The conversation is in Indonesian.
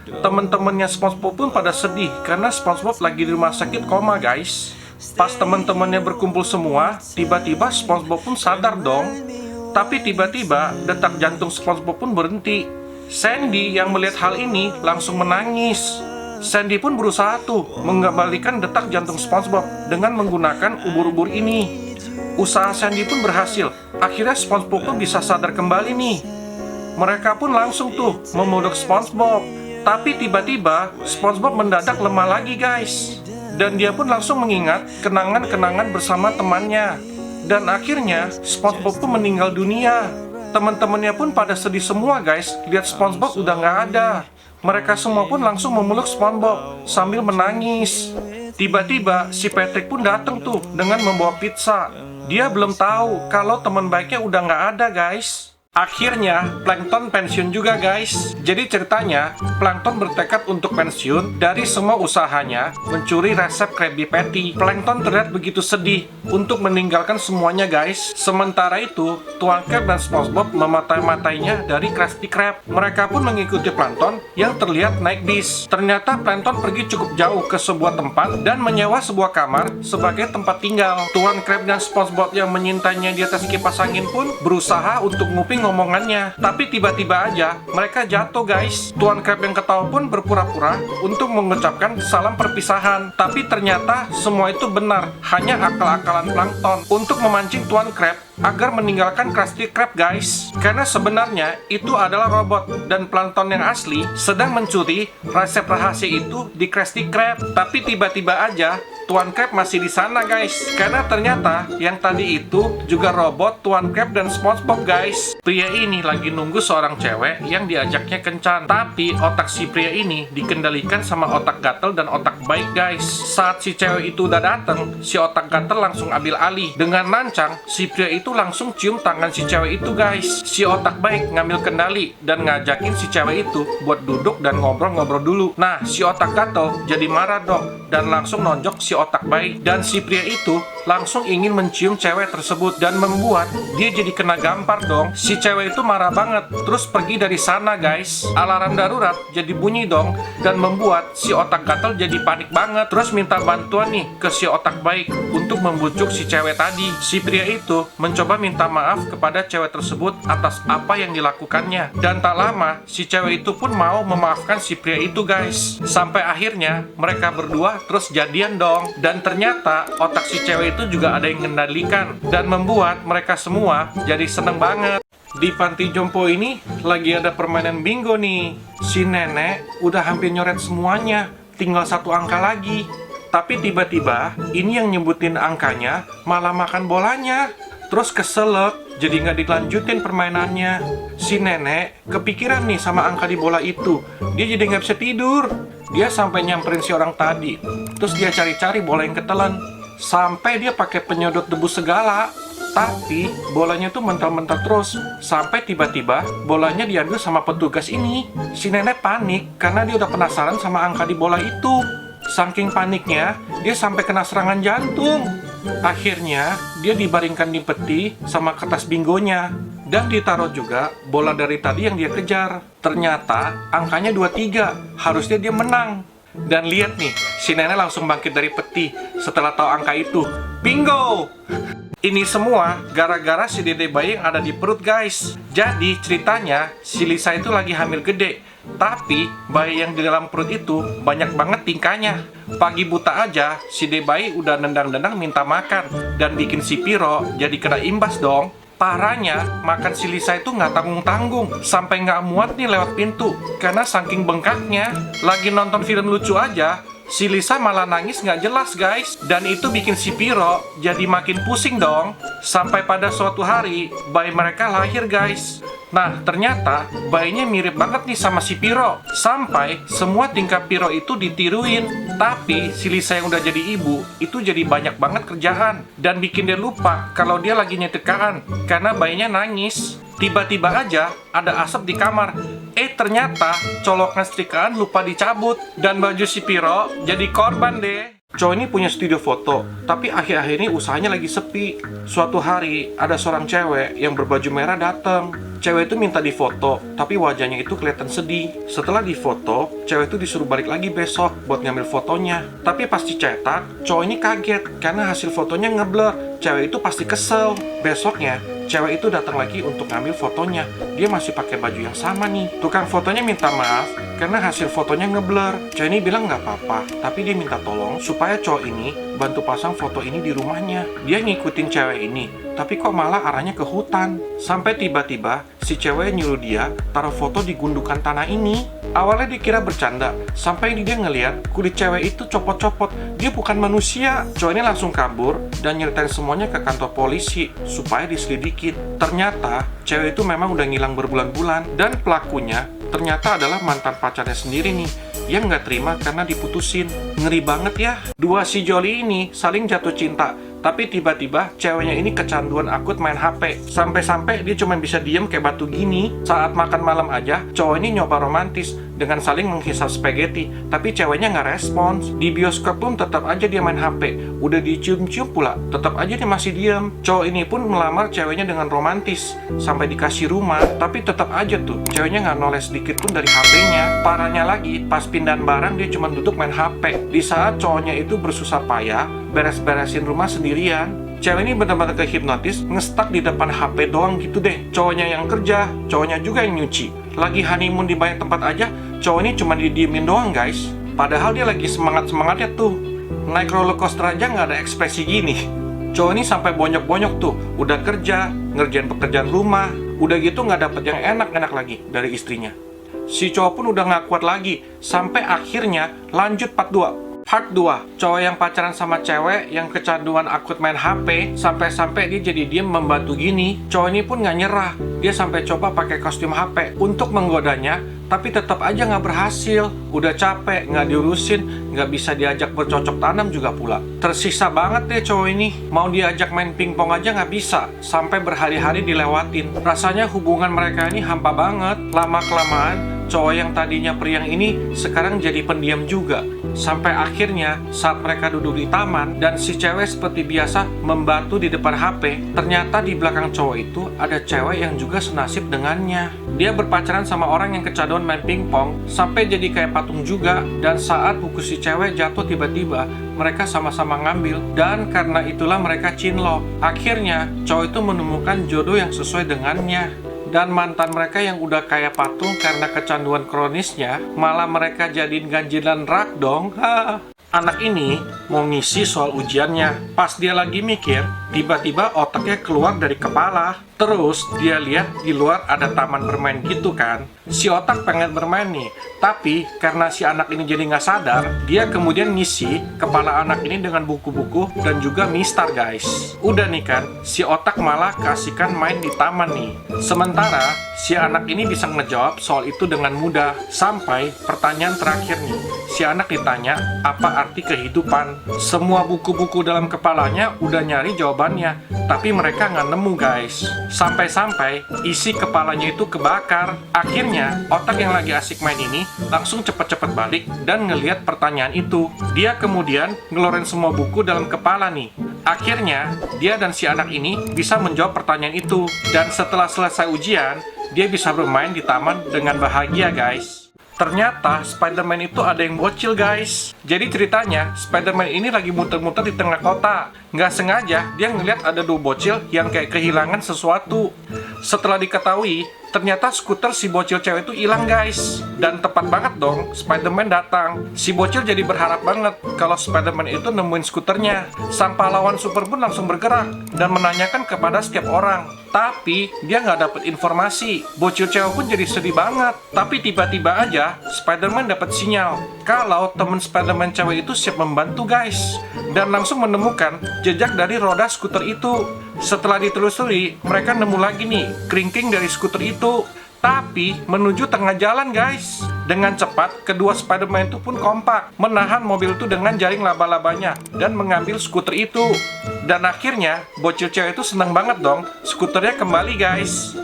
Temen-temennya SpongeBob pun pada sedih karena SpongeBob lagi di rumah sakit koma, guys. Pas temen-temennya berkumpul semua, tiba-tiba SpongeBob pun sadar dong. Tapi tiba-tiba detak jantung SpongeBob pun berhenti. Sandy yang melihat hal ini langsung menangis. Sandy pun berusaha tuh mengembalikan detak jantung SpongeBob dengan menggunakan ubur-ubur ini. Usaha Sandy pun berhasil. Akhirnya SpongeBob pun bisa sadar kembali nih. Mereka pun langsung tuh memeluk SpongeBob. Tapi tiba-tiba SpongeBob mendadak lemah lagi, guys. Dan dia pun langsung mengingat kenangan-kenangan bersama temannya. Dan akhirnya SpongeBob pun meninggal dunia. Teman-temannya pun pada sedih semua, guys. Lihat SpongeBob udah nggak ada. Mereka semua pun langsung memeluk SpongeBob sambil menangis. Tiba-tiba si Patrick pun datang tuh dengan membawa pizza. Dia belum tahu kalau teman baiknya udah nggak ada, guys. Akhirnya, Plankton pensiun juga, guys. Jadi ceritanya, Plankton bertekad untuk pensiun dari semua usahanya mencuri resep Krabby Patty. Plankton terlihat begitu sedih untuk meninggalkan semuanya, guys. Sementara itu, Tuan Crab dan SpongeBob mematai-matainya dari Krusty Krab. Mereka pun mengikuti Plankton yang terlihat naik bis. Ternyata Plankton pergi cukup jauh ke sebuah tempat dan menyewa sebuah kamar sebagai tempat tinggal. Tuan Crab dan SpongeBob yang menyintainya di atas kipas angin pun berusaha untuk nguping ngomongannya, tapi tiba-tiba aja mereka jatuh, guys. Tuan Crab yang ketawa pun berpura-pura untuk mengucapkan salam perpisahan, tapi ternyata semua itu benar, hanya akal-akalan Plankton untuk memancing Tuan Crab agar meninggalkan Krusty Krab, guys. Karena sebenarnya itu adalah robot dan Plankton yang asli sedang mencuri resep rahasia itu di Krusty Krab. Tapi tiba-tiba aja Tuan Crab masih di sana, guys. Karena ternyata yang tadi itu juga robot Tuan Crab dan SpongeBob, guys. Pria ini lagi nunggu seorang cewek yang diajaknya kencan. Tapi otak si pria ini dikendalikan sama otak gatel dan otak baik, guys. Saat si cewek itu udah datang, si otak gatel langsung ambil alih. Dengan lancang, si pria itu langsung cium tangan si cewek itu, guys. Si otak baik ngambil kendali dan ngajakin si cewek itu buat duduk dan ngobrol-ngobrol dulu. Nah, si otak gatel jadi marah dong dan langsung nonjok si otak baik. Dan si pria itu langsung ingin mencium cewek tersebut dan membuat dia jadi kena gampar dong. Si cewek itu marah banget terus pergi dari sana, guys. Alarm darurat jadi bunyi dong dan membuat si otak gatel jadi panik banget, terus minta bantuan nih ke si otak baik untuk membujuk si cewek tadi. Si pria itu mencoba minta maaf kepada cewek tersebut atas apa yang dilakukannya, dan tak lama si cewek itu pun mau memaafkan si pria itu, guys. Sampai akhirnya mereka berdua terus jadian dong. Dan ternyata otak si cewek itu juga ada yang mengendalikan dan membuat mereka semua jadi seneng banget. Di panti jompo ini lagi ada permainan bingo nih. Si nenek udah hampir nyoret semuanya, tinggal satu angka lagi. Tapi tiba-tiba ini yang nyebutin angkanya malah makan bolanya. Terus keselak, jadi nggak dilanjutin permainannya. Si nenek kepikiran nih sama angka di bola itu. Dia jadi nggak bisa tidur. Dia sampai nyamperin si orang tadi. Terus dia cari-cari bola yang ketelan. Sampai dia pakai penyedot debu segala. Tapi bolanya tuh mental-mental terus. Sampai tiba-tiba bolanya diambil sama petugas ini. Si nenek panik karena dia udah penasaran sama angka di bola itu. Saking paniknya, dia sampai kena serangan jantung. Akhirnya, dia dibaringkan di peti sama kertas bingonya. Dan ditaruh juga bola dari tadi yang dia kejar. Ternyata angkanya 23, harusnya dia menang. Dan lihat nih, si nenek langsung bangkit dari peti setelah tahu angka itu. Bingo! Ini semua gara-gara si dede bayi yang ada di perut, guys. Jadi ceritanya si Lisa itu lagi hamil gede. Tapi bayi yang di dalam perut itu banyak banget tingkahnya. Pagi buta aja si dede bayi udah nendang-nendang minta makan. Dan bikin si Piro jadi kena imbas dong. Parahnya, makan si Lisa itu nggak tanggung-tanggung. Sampai nggak muat nih lewat pintu. Karena saking bengkaknya. Lagi nonton film lucu aja, si Lisa malah nangis nggak jelas, guys. Dan itu bikin si Piro jadi makin pusing dong. Sampai pada suatu hari, bayi mereka lahir, guys. Nah, ternyata bayinya mirip banget nih sama si Piro. Sampai semua tingkah Piro itu ditiruin. Tapi si Lisa yang udah jadi ibu, itu jadi banyak banget kerjaan. Dan bikin dia lupa kalau dia lagi nyetrkaan. Karena bayinya nangis. Tiba-tiba aja ada asap di kamar. Ternyata colokan setrikaan lupa dicabut. Dan baju si Piro jadi korban deh. Cowok ini punya studio foto, tapi akhir-akhir ini usahanya lagi sepi. Suatu hari, ada seorang cewek yang berbaju merah datang. cewek itu minta difoto, tapi wajahnya itu kelihatan sedih. Setelah difoto, cewek itu disuruh balik lagi besok buat ngambil fotonya. Tapi pas dicetak, cowok ini kaget karena hasil fotonya ngeblur. Cewek itu pasti kesel. Besoknya, cewek itu datang lagi untuk ngambil fotonya. Dia masih pakai baju yang sama nih. Tukang fotonya minta maaf karena hasil fotonya ngeblur. Cewek ini bilang nggak apa-apa, tapi dia minta tolong supaya cowok ini bantu pasang foto ini di rumahnya. Dia ngikutin cewek ini, tapi kok malah arahnya ke hutan. Sampai tiba-tiba si cewek nyuruh dia taruh foto di gundukan tanah ini. Awalnya dikira bercanda, sampai dia ngeliat kulit cewek itu copot-copot. Dia bukan manusia. Cowok ini langsung kabur dan nyeritain semuanya ke kantor polisi supaya diselidikin. Ternyata cewek itu memang udah ngilang berbulan-bulan, dan pelakunya ternyata adalah mantan pacarnya sendiri nih, yang nggak terima karena diputusin. Ngeri banget ya. Dua si Joli ini saling jatuh cinta, tapi tiba-tiba ceweknya ini kecanduan akut main HP. Sampai-sampai dia cuma bisa diem kayak batu gini. Saat makan malam aja, cowok ini nyoba romantis dengan saling menghisap spaghetti, tapi ceweknya nggak respons. Di bioskop pun tetap aja dia main HP. Udah dicium-cium pula, tetap aja dia masih diem. Cowok ini pun melamar ceweknya dengan romantis, sampai dikasih rumah, tapi tetap aja tuh ceweknya nggak noleh sedikit pun dari HP-nya. Parahnya lagi, pas pindahan barang dia cuma duduk main HP. Di saat cowoknya itu bersusah payah beres-beresin rumah sendirian, cewek ini benar-benar kehipnotis, ngestak di depan HP doang gitu deh. Cowoknya yang kerja, cowoknya juga yang nyuci. Lagi honeymoon di banyak tempat aja, cowok ini cuma didiemin doang guys. Padahal dia lagi semangat-semangatnya tuh. Naik roller coaster aja nggak ada ekspresi gini. Cowok ini sampai bonyok-bonyok tuh, udah kerja, ngerjain pekerjaan rumah, udah gitu nggak dapet yang enak-enak lagi dari istrinya. Si cowok pun udah nggak kuat lagi, sampai akhirnya lanjut Part 2, cowok yang pacaran sama cewek yang kecanduan akut main HP, sampai-sampai dia jadi diem membantu gini. Cowok ini pun nggak nyerah, dia sampai coba pakai kostum HP untuk menggodanya, tapi tetap aja nggak berhasil. Udah capek, nggak diurusin, nggak bisa diajak bercocok tanam juga pula. Tersisa banget deh cowok ini, mau diajak main pingpong aja nggak bisa, sampai berhari-hari dilewatin. Rasanya hubungan mereka ini hampa banget. Lama-kelamaan, cowok yang tadinya periang ini sekarang jadi pendiam juga. Sampai akhirnya saat mereka duduk di taman dan si cewek seperti biasa membantu di depan HP, ternyata di belakang cowok itu ada cewek yang juga senasib dengannya. Dia berpacaran sama orang yang kecanduan main pingpong sampai jadi kayak patung juga. Dan saat buku si cewek jatuh tiba-tiba, mereka sama-sama ngambil, dan karena itulah mereka cinlok. Akhirnya cowok itu menemukan jodoh yang sesuai dengannya. Dan mantan mereka yang udah kayak patung karena kecanduan kronisnya, malah mereka jadiin ganjilan rak dong. Anak ini mau ngisi soal ujiannya. Pas dia lagi mikir, tiba-tiba otaknya keluar dari kepala. Terus dia lihat di luar ada taman bermain gitu kan. Si otak pengen bermain nih, tapi karena si anak ini jadi nggak sadar, dia kemudian ngisi kepala anak ini dengan buku-buku dan juga mistar guys. Udah nih kan, si otak malah kasihkan main di taman nih. Sementara si anak ini bisa ngejawab soal itu dengan mudah. Sampai pertanyaan terakhir nih, si anak ditanya apa arti kehidupan. Semua buku-buku dalam kepalanya udah nyari jawabannya, tapi mereka nggak nemu guys. Sampai-sampai isi kepalanya itu kebakar. Akhirnya otak yang lagi asik main ini langsung cepet-cepet balik dan ngeliat pertanyaan itu. Dia kemudian ngeluarin semua buku dalam kepala nih. Akhirnya dia dan si anak ini bisa menjawab pertanyaan itu. Dan setelah selesai ujian, dia bisa bermain di taman dengan bahagia guys. Ternyata Spider-Man itu ada yang bocil guys. Jadi ceritanya Spider-Man ini lagi muter-muter di tengah kota. Nggak sengaja dia ngeliat ada dua bocil yang kayak kehilangan sesuatu. Setelah diketahui, ternyata skuter si bocil cewek itu hilang guys. Dan tepat banget dong, Spider-Man datang. Si bocil jadi berharap banget kalau Spider-Man itu nemuin skuternya. Sang pahlawan super pun langsung bergerak dan menanyakan kepada setiap orang. Tapi dia nggak dapet informasi. Bocil cewek pun jadi sedih banget. Tapi tiba-tiba aja Spider-Man dapat sinyal kalau temen Spider-Man cewek itu siap membantu guys. Dan langsung menemukan jejak dari roda skuter itu. Setelah ditelusuri, mereka nemu lagi nih kelingking dari skuter itu. Tapi menuju tengah jalan guys. Dengan cepat, kedua Spider-Man itu pun kompak menahan mobil itu dengan jaring laba-labanya dan mengambil skuter itu. Dan akhirnya, bocil cewek itu seneng banget dong, skuternya kembali guys.